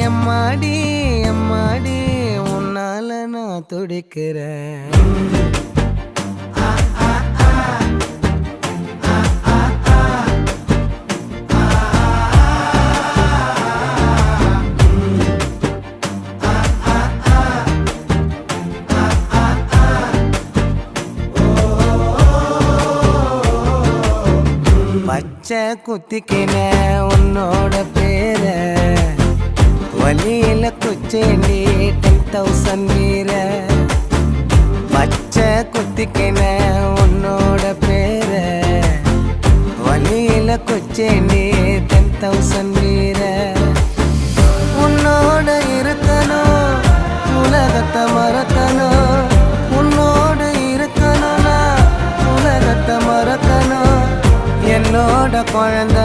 எம்மாடி எம்மாடி உன்னால நான் துடிக்கிறேன். பச்சை குத்திக்கின உன்னோட பேர வலியில குச்சேண்டி 10,000 வீர. பச்சை குத்திக்கின உன்னோட பேர வலியில குச்சேண்டி 10,000 வீர. உன்னோட இருக்கணும் உலகத்தை மறக்கணும், உன்னோட இருக்கணும்னா உலகத்தை மறக்கணும். என்னோட குழந்தை